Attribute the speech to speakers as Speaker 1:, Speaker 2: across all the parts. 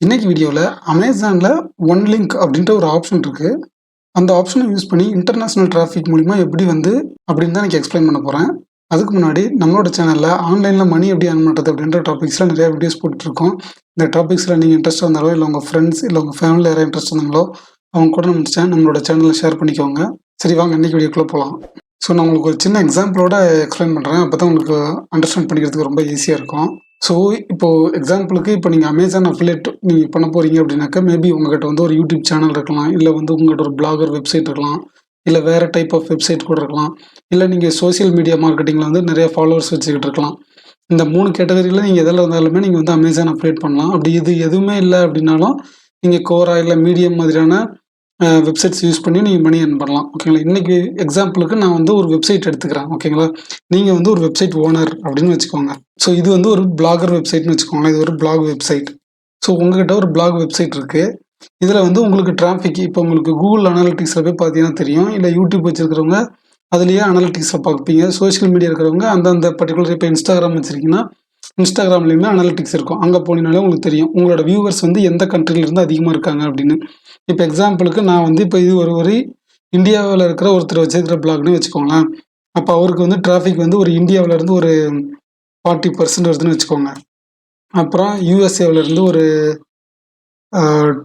Speaker 1: இன்னைக்கு வீடியோவில் அமேசானில் ஒன்லிங்க் அப்படின்ற ஒரு ஆப்ஷன் இருக்குது. அந்த ஆப்ஷனை யூஸ் பண்ணி இன்டர்நேஷ்னல் டிராஃபிக் மூலிமா எப்படி அப்படின்னு தான் எனக்கு எக்ஸ்பிளைன் பண்ண போகிறேன். அதுக்கு முன்னாடி நம்மளோட சேனலில் ஆன்லைனில் மணி எப்படி earn பண்ணுறது அப்படின்ற டாபிக்ஸில் நிறைய வீடியோஸ் போட்டுட்ருக்கோம். இந்த டாபிக்ஸில் நீங்கள் இன்ட்ரெஸ்ட் இருந்தாலோ இல்லை உங்கள் ஃப்ரெண்ட்ஸ் இல்லை உங்கள் ஃபேமிலியில் யாராவது இன்ட்ரெஸ்ட் இருந்தாங்களோ அவங்க கூட நம்மளோட சேனலில் ஷேர் பண்ணிக்கோங்க. சரி, வாங்க இன்றைக்கி வீடியோக்குள்ளே போகலாம். ஸோ நான் உங்களுக்கு ஒரு சின்ன எக்ஸாம்பிளோட எக்ஸ்பிளைன் பண்ணுறேன். அப்போ தான் உங்களுக்கு அண்டர்ஸ்டாண்ட் பண்ணிக்கிறதுக்கு ரொம்ப ஈஸியாக இருக்கும். ஸோ இப்போது எக்ஸாம்பிளுக்கு இப்போ நீங்கள் அமேசான் அஃபிலியேட் நீங்கள் பண்ண போகிறீங்க அப்படின்னாக்கா, மேபி உங்கள்கிட்ட ஒரு யூடியூப் சேனல் இருக்கலாம், இல்லை உங்கள்கிட்ட ஒரு பிளாகர் வெப்சைட் இருக்கலாம், இல்லை வேறு டைப் ஆஃப் வெப்சைட் கூட இருக்கலாம், இல்லை நீங்கள் சோசியல் மீடியா மார்க்கெட்டிங்கில் நிறைய ஃபாலோவர்ஸ் வச்சுக்கிட்டு இருக்கலாம். இந்த 3 கேட்டகரியில் நீங்கள் எதில் இருந்தாலுமே நீங்கள் அமேசான் அஃபிலியேட் பண்ணலாம். அப்படி இது எதுவுமே இல்லை அப்படின்னாலும் நீங்கள் கோரா இல்லை மீடியம் மாதிரியான வெப்சைட்ஸ் யூஸ் பண்ணி நீங்கள் மணி earn பண்ணலாம். ஓகேங்களா? இன்றைக்கி எக்ஸாம்பிளுக்கு நான் ஒரு வெப்சைட் எடுத்துக்கிறேன். ஓகேங்களா? நீங்கள் ஒரு வெப்சைட் ஓனர் அப்படின்னு வச்சுக்கோங்க. ஸோ இது ஒரு பிளாகர் வெப்சைட்னு வச்சுக்கோங்களேன். இது ஒரு பிளாக் வெப்சைட். ஸோ உங்கள்கிட்ட ஒரு பிளாக் வெப்சைட் இருக்குது. இதில் உங்களுக்கு டிராஃபிக் இப்போ உங்களுக்கு கூகுள் அனாலிட்டிக்ஸில் போய் பார்த்தீங்கன்னா தெரியும், இல்லை யூடியூப் வச்சுருக்கிறவங்க அதுலேயே அனாலிட்டிக்ஸில் பார்ப்பீங்க. சோஷியல் மீடியா இருக்கிறவங்க அந்தந்த பர்டிகுலர் இப்போ இன்ஸ்டாகிராம் வச்சுருக்கீங்கன்னா இன்ஸ்டாகிராம்லேயுமே அனாலிட்டிக்ஸ் இருக்கும். அங்கே போனீங்கனாலே உங்களுக்கு தெரியும் உங்களோட வியூவர்ஸ் எந்த கண்ட்ரிலேருந்து அதிகமாக இருக்காங்க அப்படின்னு. இப்போ எக்ஸாம்பிளுக்கு நான் இப்போ இது ஒரு இந்தியாவில் இருக்கிற ஒருத்தர் வச்சிருக்கிற பிளாக்னு வச்சுக்கோங்களேன். அப்போ அவருக்கு டிராஃபிக் ஒரு இந்தியாவிலேருந்து ஒரு 40% வருதுன்னு வச்சுக்கோங்க. அப்புறம் யூஎஸ்ஏவிலேருந்து ஒரு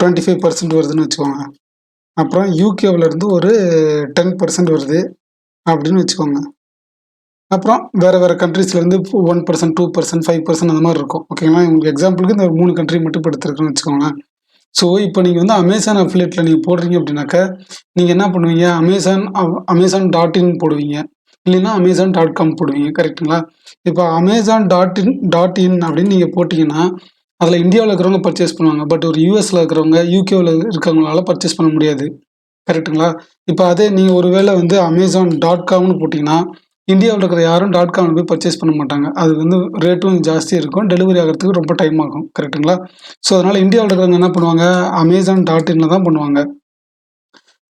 Speaker 1: 25% வருதுன்னு வச்சுக்கோங்க. அப்புறம் யூகேவிலேருந்து ஒரு 10% வருது அப்படின்னு வச்சுக்கோங்க. அப்புறம் வேறு கண்ட்ரீஸ்லேருந்து 1%, 2%, 5% அந்த மாதிரி இருக்கும். ஓகேங்களா? உங்களுக்கு எக்ஸாம்பிளுக்கு இந்த 3 கண்ட்ரி மட்டும் இப்போ எடுத்துருக்குன்னு வச்சுக்கோங்களேன். ஸோ இப்போ நீங்கள் அமேசான் அஃபிலியேட்டில் நீங்கள் போடுறீங்க அப்படின்னாக்கா, நீங்கள் என்ன பண்ணுவீங்க, அமேசான்.in போடுவீங்க, இல்லைன்னா அமேசான்.com போடுவீங்க. கரெக்டுங்களா? இப்போ அமேசான்.in அப்படின்னு நீங்கள் போட்டிங்கன்னா அதில் இந்தியாவில் இருக்கிறவங்க பர்ச்சேஸ் பண்ணுவாங்க. பட் ஒரு யூஎஸில் இருக்கிறவங்க, யூகேவில் இருக்கிறவங்களால பர்ச்சேஸ் பண்ண முடியாது. கரெக்டுங்களா? இப்போ அதே நீங்கள் ஒருவேளை அமேசான்.comனு போட்டிங்கன்னா இந்தியாவில் இருக்கிற யாரும் .com போய் பர்ச்சேஸ் பண்ண மாட்டாங்க. அது ரேட்டும் ஜாஸ்தி இருக்கும், டெலிவரி ஆகிறதுக்கு ரொம்ப டைம் ஆகும். கரெக்டுங்களா? ஸோ அதனால் இந்தியாவில் இருக்கிறவங்க என்ன பண்ணுவாங்க, அமேசான்.inல தான் பண்ணுவாங்க.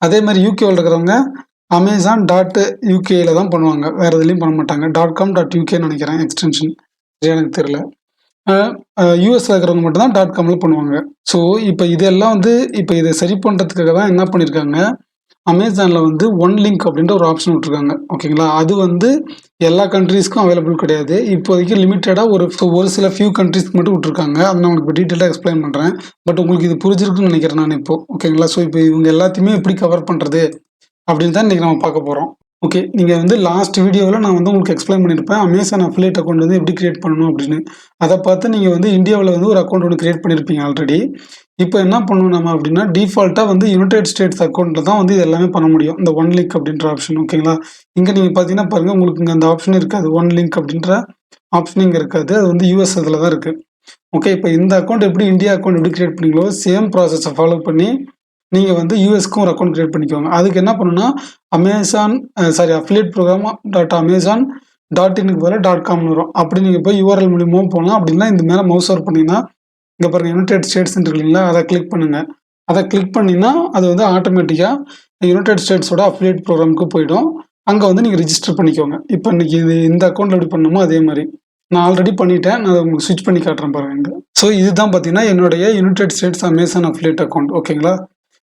Speaker 1: அதே மாதிரி யூகேவில் இருக்கிறவங்க அமேசான்.uk தான் பண்ணுவாங்க. வேறு எதுலேயும் பண்ண மாட்டாங்க. .com.uk நினைக்கிறேன் எக்ஸ்டென்ஷன், சரியா எனக்கு தெரியல. யூஎஸ்ல இருக்கிறவங்க மட்டும்தான் .comல பண்ணுவாங்க. ஸோ இப்போ இதெல்லாம் இப்போ இதை சரி பண்ணுறதுக்காக தான் என்ன பண்ணியிருக்காங்க, அமேசானில் ஒன்லிங்க் அப்படின்ற ஒரு ஆப்ஷன் விட்ருக்காங்க. ஓகேங்களா? அது எல்லா கண்ட்ரீஸ்க்கும் அவைலபிள் கிடையாது. இப்போதைக்கு லிமிட்டடாக ஒரு சில ஃபியூ கண்ட்ரீஸ்க்கு மட்டும் விட்ருக்காங்க. அதை நான் உங்களுக்கு இப்போ டீட்டெயிலாக எக்ஸ்பிளைன் பண்ணுறேன். பட் உங்களுக்கு இது புரிஞ்சிருக்குன்னு நினைக்கிறேன் நான் இப்போ. ஓகேங்களா? ஸோ இப்போ இவங்க எல்லாத்தையுமே எப்படி கவர் பண்ணுறது அப்படின்னு தான் இன்றைக்கி நம்ம பார்க்க போகிறோம். ஓகே, நீங்கள் லாஸ்ட் வீடியோவில் நான் உங்களுக்கு எக்ஸ்பிளைன் பண்ணியிருப்பேன் அமேசான் அஃபிலியேட் அக்கௌண்ட் எப்படி கிரியேட் பண்ணணும் அப்படின்னு. அதை பார்த்து நீங்கள் இந்தியாவில் ஒரு அக்கௌண்ட் ஒன்று கிரியேட் பண்ணியிருப்பீங்க ஆல்ரெடி. இப்போ என்ன பண்ணணும் நம்ம அப்படின்னா, டிஃபால்ட்டாக யுனைடெட் ஸ்டேட்ஸ் அக்கௌண்ட்டில் தான் இது எல்லாமே பண்ண முடியும், இந்த ஒன்லிங்க் அப்படின்ற ஆப்ஷன். ஓகேங்களா? இங்கே நீங்கள் பார்த்தீங்கன்னா பாருங்கள், உங்களுக்கு இங்கே அந்த ஆப்ஷன் இருக்காது, ஒன்லிங்க் அப்படின்ற ஆப்ஷன் இங்கே இருக்காது. அது யூஎஸ் அதில் தான் இருக்குது. ஓகே, இப்போ இந்த அக்கௌண்ட் எப்படி இந்தியா அக்கௌண்ட் எப்படி கிரியேட் பண்ணீங்களோ சேம் ப்ராசஸை ஃபாலோ பண்ணி நீங்கள் யூஎஸ்க்கும் ஒரு அக்கௌண்ட் கிரியேட் பண்ணிக்கோங்க. அதுக்கு என்ன பண்ணணும்னா, அஃபிலியேட் ப்ரோக்ராம் .amazon.in பதிலாக .comனு வரும். அப்படி நீங்கள் போய் யூஆர்எல் மூலியமாகவும் போகலாம். அப்படின்னா இந்த மேலே மவுஸ் ஓவர் பண்ணிங்கன்னா இங்கே பாருங்கள், யுனைடெட் ஸ்டேட்ஸ் இருக்கு இல்லைங்களா, அதை கிளிக் பண்ணுங்கள். அதை கிளிக் பண்ணிங்கன்னா அது ஆட்டோமேட்டிக்காக யுனைடெட் ஸ்டேட்ஸோட அஃபிலியேட் ப்ரோக்ராமுக்கு போயிடும். அங்கே நீங்கள் ரிஜிஸ்டர் பண்ணிக்கோங்க. இப்போ இன்றைக்கி இந்த அக்கௌண்ட்டில் எப்படி பண்ணணுமோ அதே மாதிரி நான் ஆல்ரெடி பண்ணிட்டேன். நான் உங்களுக்கு ஸ்விட்ச் பண்ணி காட்டுறேன் பாருங்கள். ஸோ இதுதான் பார்த்தீங்கன்னா என்னுடைய United states Amazon affiliate account. ஓகேங்களா?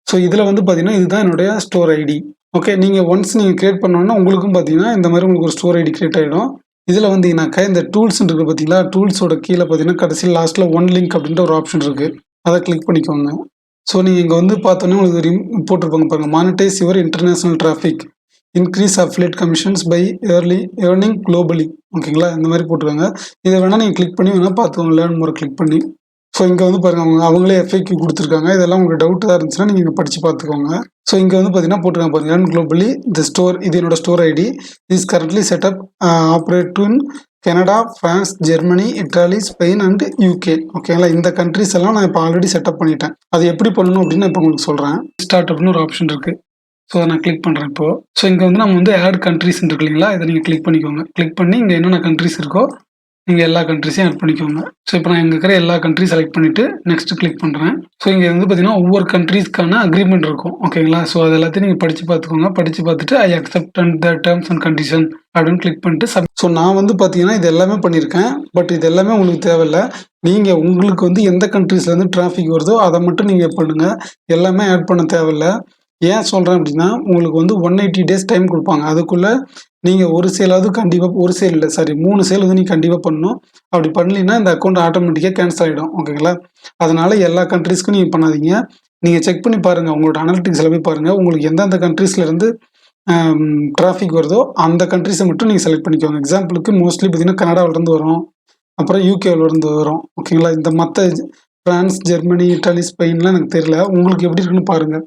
Speaker 1: ஸோ இதில் பார்த்தீங்கன்னா இதுதான் என்னுடைய ஸ்டோர் ஐடி. ஓகே, நீங்கள் ஒன்ஸ் நீங்கள் கிரியேட் பண்ணோன்னா உங்களுக்கும் பார்த்தீங்கன்னா இந்த மாதிரி உங்களுக்கு ஒரு ஸ்டோர் ஐடி கிரியேட் ஆகிடும். இதில் வந்தீங்கன்னாக்கா இந்த டூல்ஸ் இருக்குது பார்த்தீங்களா, டூல்ஸோட கீழே பார்த்தீங்கன்னா கடைசியில் லாஸ்ட்டில் ஒன்லிங்க் அப்படின்ற ஒரு ஆப்ஷன் இருக்குது. அதை கிளிக் பண்ணிக்கோங்க. ஸோ நீங்கள் இங்கே பார்த்தோன்னே உங்களுக்கு போட்டிருப்பாங்க பாருங்கள், monetise your international traffic, increase affiliate commissions by earning globally. ஓகேங்களா? இந்த மாதிரி போட்டிருக்காங்க. இதை வேணால் நீங்கள் கிளிக் பண்ணி வேணால் பார்த்துக்கோங்க, லேர்ன் மோரை கிளிக் பண்ணி. ஸோ இங்கே பாருங்கள், அவங்களே FAQ கொடுத்துருக்காங்க. இதெல்லாம் உங்களுக்கு டவுட்டாக இருந்துச்சுன்னா நீங்கள் இங்கே படித்து பார்த்துக்கோங்க. ஸோ இங்கே பார்த்தீங்கன்னா போட்டிருக்காங்க பாருங்கள், ஏர்ன் குளோபலி த ஸ்டோர், இது என்னோட store ID is currently setup operate in Canada, France, Germany, Italy, Spain and UK. ஓகேங்களா? இந்த கண்ட்ரிஸ் எல்லாம் நான் இப்போ ஆல்ரெடி செட்டப் பண்ணிட்டேன். அது எப்படி பண்ணணும் அப்படின்னு நான் இப்போ உங்களுக்கு சொல்கிறேன். ஸ்டார்ட் அப்படின்னு ஒரு ஆப்ஷன் இருக்குது. ஸோ அதை நான் கிளிக் பண்ணுறேன் இப்போது. ஸோ இங்கே நம்ம ஆட் கண்ட்ரிஸ் இருக்கு இல்லைங்களா, இதை நீங்கள் கிளிக் பண்ணிக்கோங்க. கிளிக் பண்ணி இங்கே என்னென்ன கண்ட்ரிஸ் இருக்கோ நீங்கள் எல்லா கண்ட்ரிஸையும் ஆட் பண்ணிக்கோங்க. ஸோ இப்போ நான் இங்கே இருக்கிற எல்லா கண்ட்ரி செலக்ட் பண்ணிவிட்டு நெக்ஸ்ட்டு கிளிக் பண்ணுறேன். ஸோ இங்கே வந்து பார்த்தீங்கன்னா ஒவ்வொரு கண்ட்ரீஸ்க்கான அக்ரிமெண்ட் இருக்கும். ஓகேங்களா? ஸோ அது எல்லாத்தையும் நீங்கள் படித்து பார்த்துக்கோங்க. படித்து பார்த்துட்டு I accept and the terms and condition அப்படின்னு கிளிக் பண்ணிட்டு ஸோ நான் வந்து பார்த்தீங்கன்னா இது எல்லாமே பண்ணியிருக்கேன். பட் இது எல்லாமே உங்களுக்கு தேவையில்ல. நீங்கள் உங்களுக்கு வந்து எந்த கண்ட்ரீஸ்லேருந்து டிராஃபிக் வருதோ அதை மட்டும் நீங்கள் பண்ணுங்கள். எல்லாமே ஆட் பண்ண தேவையில்ல. ஏன் சொல்கிறேன் அப்படின்னா உங்களுக்கு வந்து 180 டேஸ் டைம் கொடுப்பாங்க. அதுக்குள்ளே நீங்கள் ஒரு சேலாவது கண்டிப்பாக ஒரு சேல் இல்லை சாரி 3 சேல் வந்து நீங்கள் கண்டிப்பாக பண்ணணும். அப்படி பண்ணலைன்னா இந்த அக்கௌண்ட் ஆட்டோமேட்டிக்காக கேன்சல் ஆகிடும். ஓகேங்களா? அதனால் எல்லா கண்ட்ரீஸ்க்கும் நீங்கள் பண்ணாதீங்க. நீங்கள் செக் பண்ணி பாருங்கள். உங்களோட அனலிட்டிக்ஸில் போய் பாருங்கள். உங்களுக்கு எந்தெந்த கண்ட்ரீஸ்லேருந்து டிராஃபிக் வருதோ அந்த கண்ட்ரீஸை மட்டும் நீங்கள் செலக்ட் பண்ணிக்கோங்க. எக்ஸாம்பிளுக்கு மோஸ்ட்லி பார்த்தீங்கன்னா கனடாவிலேருந்து வரும், அப்புறம் யூகேவிலேருந்து வரும். ஓகேங்களா? இந்த மற்ற ஃப்ரான்ஸ், ஜெர்மனி, இட்டாலி, ஸ்பெயின்லாம் எனக்கு தெரியல. உங்களுக்கு எப்படி இருக்குன்னு பாருங்கள்.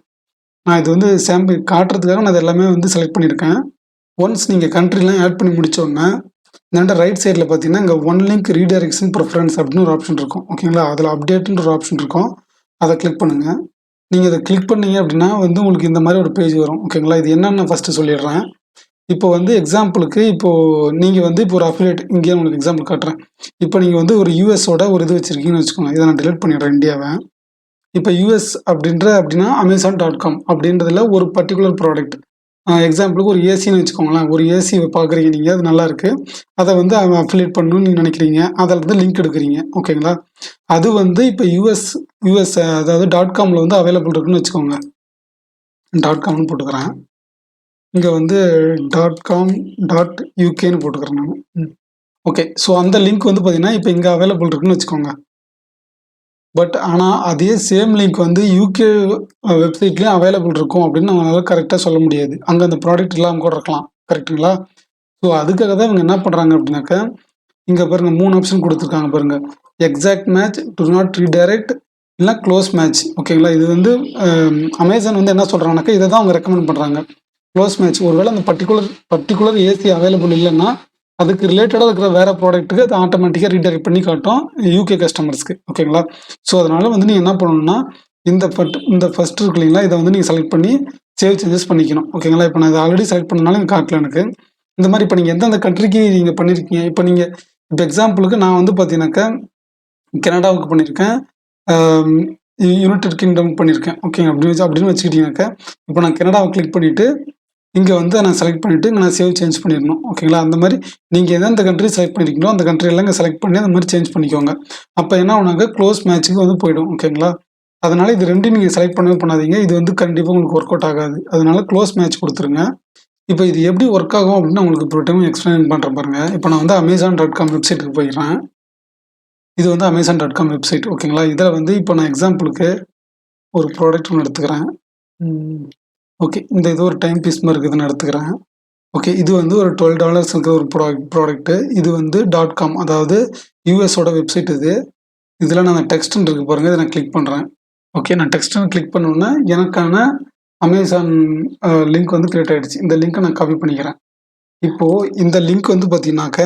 Speaker 1: நான் இது வந்து சாம்பிள் காட்டுறதுக்காக நான் இது எல்லாமே வந்து செலக்ட் பண்ணியிருக்கேன். ஒன்ஸ் நீங்கள் கண்ட்ரிலாம் ஆட் பண்ணி முடித்தோடனே இந்தாண்ட ரைட் சைடில் பார்த்தீங்கன்னா இங்கே OneLink ரீடைரக்ஷன் ப்ரிஃபரன்ஸ் அப்படின்னு ஒரு ஆப்ஷன் இருக்கும். ஓகேங்களா? அதில் அப்டேட்ன்ற ஒரு ஆப்ஷன் இருக்கும். அதை கிளிக் பண்ணுங்கள். நீங்கள் இதை கிளிக் பண்ணீங்க அப்படின்னா வந்து உங்களுக்கு இந்த மாதிரி ஒரு பேஜ் வரும். ஓகேங்களா? இது என்னென்னு ஃபஸ்ட்டு சொல்லிடுறேன். இப்போ வந்து எக்ஸாம்பிளுக்கு இப்போது நீங்கள் வந்து இப்போ ஒரு அஃபிலியேட் இங்கேயே உங்களுக்கு எக்ஸாம்பிள் காட்டுறேன். இப்போ நீங்கள் வந்து ஒரு யூஎஸோட ஒரு இது வச்சுருக்கீங்கன்னு வச்சுக்கோங்க. இதை நான் டிலீட் பண்ணிடுறேன் இந்தியாவை. இப்போ யூஎஸ் அப்படின்னா Amazon.com அப்படின்றதுல ஒரு பர்டிகுலர் ப்ராடக்ட் எக்ஸாம்பிளுக்கு ஒரு ஏசின்னு வச்சுக்கோங்களேன். ஒரு ஏசி பார்க்குறீங்க நீங்கள், அது நல்லாயிருக்கு. அதை வந்து அஃபிலியேட் பண்ணணும்னு நீங்கள் நினைக்கிறீங்க. அதில் வந்து லிங்க் எடுக்கிறீங்க. ஓகேங்களா? அது வந்து இப்போ யூஎஸ் அதாவது .comல வந்து அவைலபிள் இருக்குன்னு வச்சுக்கோங்க. .comனு போட்டுக்கிறேன். இங்கே வந்து .com .ukன்னு போட்டுக்கிறேன் நான். ஓகே. ஸோ அந்த லிங்க் வந்து பார்த்தீங்கன்னா இப்போ இங்கே அவைலபிள் இருக்குன்னு வச்சுக்கோங்க. பட் ஆனால் அதே சேம் லிங்க் வந்து யூகே வெப்சைட்லேயும் அவைலபிள் இருக்கும் அப்படின்னு நம்மளால் கரெக்டாக சொல்ல முடியாது. அங்கே அந்த ப்ராடக்ட் இல்லாமல் கூட இருக்கலாம். கரெக்டுங்களா? ஸோ அதுக்காக தான் இவங்க என்ன பண்ணுறாங்க அப்படின்னாக்கா, இங்கே பாருங்கள் 3 ஆப்ஷன் கொடுத்துருக்காங்க பாருங்கள். Exact match, to not redirect, இல்லை க்ளோஸ் மேட்ச். ஓகேங்களா? இது வந்து அமேசான் வந்து என்ன சொல்கிறாங்கனாக்கா இதை தான் அவங்க ரெக்கமெண்ட் பண்ணுறாங்க. க்ளோஸ் மேட்ச் ஒருவேளை அந்த பர்டிகுலர் ஏசி அவைலபிள் இல்லைன்னா அதுக்கு ரிலேட்டடாக இருக்கிற வேறு ப்ராடக்ட்டுக்கு அது ஆட்டோமேட்டிக்காக ரீடைரக்ட் பண்ணி காட்டும் யூகே கஸ்டமர்ஸ்க்கு. ஓகேங்களா? ஸோ அதனால் வந்து நீங்கள் என்ன பண்ணணும்னா இந்த ஃபஸ்ட் இருக்கு இல்லைங்களா, இதை வந்து நீங்கள் செலக்ட் பண்ணி சேவ் சேஞ்சஸ் பண்ணிக்கணும். ஓகேங்களா? இப்போ நான் இதை ஆல்ரெடி செலக்ட் பண்ணனால எனக்கு காட்டல எனக்கு. இந்த மாதிரி இப்போ நீங்கள் எந்தெந்த கண்ட்ரிக்கு நீங்கள் பண்ணியிருக்கீங்க, இப்போ எக்ஸாம்பிளுக்கு நான் வந்து பார்த்தீங்கன்னாக்கா கனடாவுக்கு பண்ணியிருக்கேன், யுனைடெட் கிங்டம் பண்ணியிருக்கேன். ஓகேங்க. அப்படின்னு வச்சுக்கிட்டீங்கன்னாக்கா இப்போ நான் கனடாவை கிளிக் பண்ணிவிட்டு இங்கே வந்து நான் செலக்ட் பண்ணிவிட்டு இங்கே நான் சேவ் சேஞ்ச் பண்ணிடணும். ஓகேங்களா? அந்த மாதிரி நீங்கள் எந்தெந்த கண்ட்ரி செலக்ட் பண்ணியிருக்கீங்களோ அந்த கண்ட்ரியெல்லாம் இங்கே செலக்ட் பண்ணி அந்த மாதிரி சேஞ்ச் பண்ணிக்கோங்க. அப்போ என்ன ஆகுனாக்க க்ளோஸ் மேட்ச்சுக்கு வந்து போயிடும். ஓகேங்களா? அதனால் இது ரெண்டும் நீங்கள் செலக்ட் பண்ணவே பண்ணாதீங்க. இது வந்து கண்டிப்பாக உங்களுக்கு ஒர்க் அவுட் ஆகாது. அதனால க்ளோஸ் மேட்ச் கொடுத்துருங்க. இப்போ இது எப்படி ஒர்க் ஆகும் அப்படின்னு உங்களுக்கு இப்போ டைம் எக்ஸ்பிளைன் பண்ணுறேன் பாருங்கள். இப்போ நான் வந்து Amazon.com வெப்சைட்டுக்கு போயிடுறேன். இது வந்து Amazon.com வெப்சைட். ஓகேங்களா? இதில் வந்து இப்போ நான் எக்ஸாம்பிளுக்கு ஒரு ப்ராடக்ட் ஒன்று எடுத்துக்கிறேன். ஓகே. இந்த இது ஒரு டைம் பீஸ் மாதிரி இருக்குதுன்னு எடுத்துக்கிறேன். ஓகே. இது வந்து ஒரு $12 இருக்கிற ஒரு ப்ராடக்ட்டு. இது வந்து .com அதாவது யூஎஸோட வெப்சைட் இது. இதில் நான் டெக்ஸ்ட்ன்னு இருக்குது பாருங்கள். இதை நான் கிளிக் பண்ணுறேன். ஓகே. நான் டெக்ஸ்ட்ன்னு கிளிக் பண்ணோன்னே எனக்கான அமேசான் லிங்க் வந்து கிரியேட் ஆகிடுச்சு. இந்த லிங்க்கை நான் காப்பி பண்ணிக்கிறேன். இப்போது இந்த லிங்க் வந்து பார்த்தீங்கன்னாக்க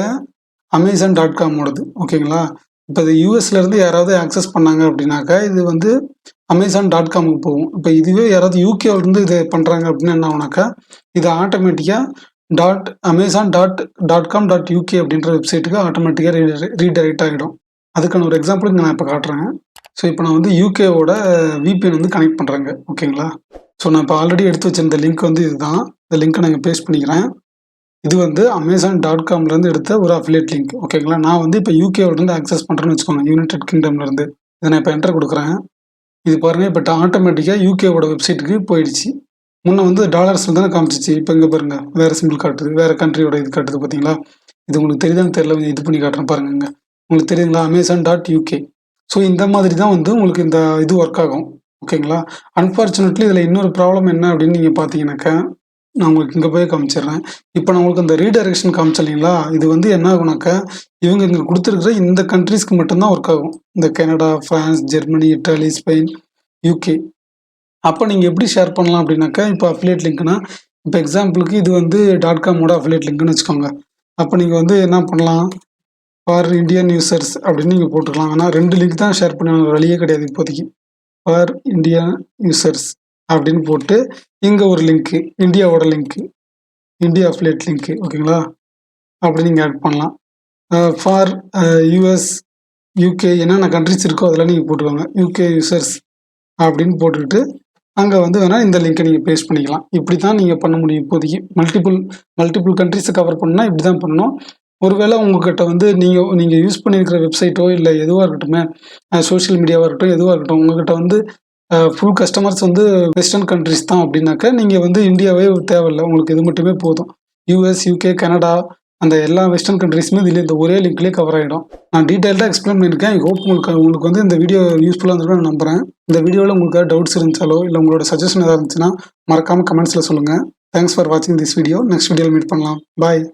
Speaker 1: Amazon.com-ஓடது. ஓகேங்களா? இப்போ இது யூஎஸ்லேருந்து யாராவது ஆக்சஸ் பண்ணாங்க அப்படின்னாக்கா இது வந்து Amazon.com-க்கு போகும். இப்போ இதுவே யாராவது யூகேவிலேருந்து இதை பண்ணுறாங்க அப்படின்னு என்ன ஆகுனாக்கா இது ஆட்டோமேட்டிக்காக Amazon.com.uk அப்படின்ற வெப்சைட்டுக்கு ஆட்டோமேட்டிக்காக ரீடைரக்ட் ஆகிடும். அதுக்கான ஒரு எக்ஸாம்பிளுக்கு நான் இப்போ காட்டுறேன். ஸோ இப்போ நான் வந்து யூகேவோட VPN வந்து கனெக்ட் பண்ணுறேங்க. ஓகேங்களா? ஸோ நான் இப்போ ஆல்ரெடி எடுத்து வச்சிருந்த லிங்க் வந்து இதுதான். இந்த லிங்க்கை நான் பேஸ்ட் பண்ணிக்கிறேன். இது வந்து Amazon.com-லேருந்து எடுத்த ஒரு அஃபிலியேட் லிங்க். ஓகேங்களா? நான் வந்து இப்போ யூகேவிலேருந்து ஆக்சஸ் பண்ணுறேன்னு வச்சுக்கோங்க. யுனைடெட் கிங்டம்லேருந்து. இதை நான் இப்போ என்டர் கொடுக்குறேன். இது பாருங்கள் இப்போ ஆட்டோமேட்டிக்காக யூகேவோட வெப்சைட்டுக்கு போயிடுச்சு. முன்னே வந்து டாலர்ஸில் தானே காமிச்சிச்சு. இப்போ இங்கே பாருங்கள் வேறு சிம்பிள் காட்டுது, வேறு கண்ட்ரியோட இது காட்டுது. பார்த்தீங்களா? இது உங்களுக்கு தெரியுதான்னு தெரியல, இது பண்ணி காட்டுறேன் பாருங்க. உங்களுக்கு தெரியுங்களா? Amazon.uk. ஸோ இந்த மாதிரி தான் வந்து உங்களுக்கு இந்த இது ஒர்க் ஆகும். ஓகேங்களா? அன்ஃபார்ச்சுனேட்லி இதில் இன்னொரு ப்ராப்ளம் என்ன அப்படின்னு நீங்கள் பார்த்தீங்கன்னாக்கா நான் உங்களுக்கு இங்கே போய் காமிச்சிடுறேன். இப்போ நான் உங்களுக்கு அந்த ரீடைரக்ஷன் காமிச்சேன் இல்லைங்களா? இது வந்து என்ன ஆகுனாக்கா இவங்க இங்கே கொடுத்துருக்குற இந்த கண்ட்ரீஸ்க்கு மட்டும்தான் ஒர்க் ஆகும். இந்த Canada, France, Germany, Italy, Spain, UK. அப்போ நீங்கள் எப்படி ஷேர் பண்ணலாம் அப்படின்னாக்கா இப்போ அஃபிலியேட் லிங்க்னா இப்போ எக்ஸாம்பிளுக்கு இது வந்து .com-ஓட அஃபிலியேட் லிங்க்னு வச்சுக்கோங்க. அப்போ நீங்கள் வந்து என்ன பண்ணலாம், ஃபார் இந்தியன் யூசர்ஸ் அப்படின்னு நீங்கள் போட்டுக்கலாம். ஆனால் 2 லிங்க் தான் ஷேர் பண்ண வழியே கிடையாது இப்போதைக்கு. ஃபார் இந்தியா யூசர்ஸ் அப்படின்னு போட்டு இங்கே ஒரு லிங்க்கு இந்தியாவோட லிங்க்கு, இந்தியா அஃபிலியேட் லிங்க்கு. ஓகேங்களா? அப்படி நீங்கள் ஆட் பண்ணலாம். ஃபார் யூஎஸ், யூகே என்னென்ன கண்ட்ரிஸ் இருக்கோ அதெல்லாம் நீங்கள் போட்டுக்கோங்க. யூகே யூசர்ஸ் அப்படின்னு போட்டுக்கிட்டு அங்கே வந்து வேணால் இந்த லிங்க்கை நீங்கள் பேஸ்ட் பண்ணிக்கலாம். இப்படி தான் நீங்கள் பண்ண முடியும் இப்போதைக்கு. மல்டிபிள் கண்ட்ரிஸை கவர் பண்ணணும்னா இப்படி தான் பண்ணணும். ஒருவேளை உங்ககிட்ட வந்து நீங்கள் யூஸ் பண்ணியிருக்கிற வெப்சைட்டோ இல்லை எதுவாக இருக்கட்டுமே, சோஷியல் மீடியாவாக இருக்கட்டும், எதுவாக இருக்கட்டும், உங்ககிட்ட வந்து ஃபுல் கஸ்டமர்ஸ் வந்து வெஸ்டர்ன் கண்ட்ரிஸ் தான் அப்படின்னாக்கா நீங்கள் வந்து இந்தியாவே தேவையில்லை, உங்களுக்கு இது மட்டுமே போதும். யூஎஸ், யூகே, கனடா அந்த எல்லா வெஸ்டர்ன் கண்ட்ரிஸுமே இதில் இந்த ஒரே லிங்க்லேயே கவர் ஆகிடும். நான் டீட்டெயில்டாக எக்ஸ்பிளைன் பண்ணியிருக்கேன். ஐ ஹோப் உங்களுக்கு வந்து இந்த வீடியோ யூஸ்ஃபுல்லாக இருந்திருக்கும் நான் நம்புகிறேன். இந்த வீடியோவில் உங்களுக்கு டவுட்ஸ் இருந்துச்சாலோ இல்லை உங்களோட சஜஷன் ஏதாவது இருந்துச்சுன்னா மறக்காமல் கமெண்ட்ஸில் சொல்லுங்கள். தேங்க்ஸ் ஃபார் வாட்சிங் திஸ் வீடியோ. நெக்ஸ்ட் வீடியோவில் மீட் பண்ணலாம். பாய்.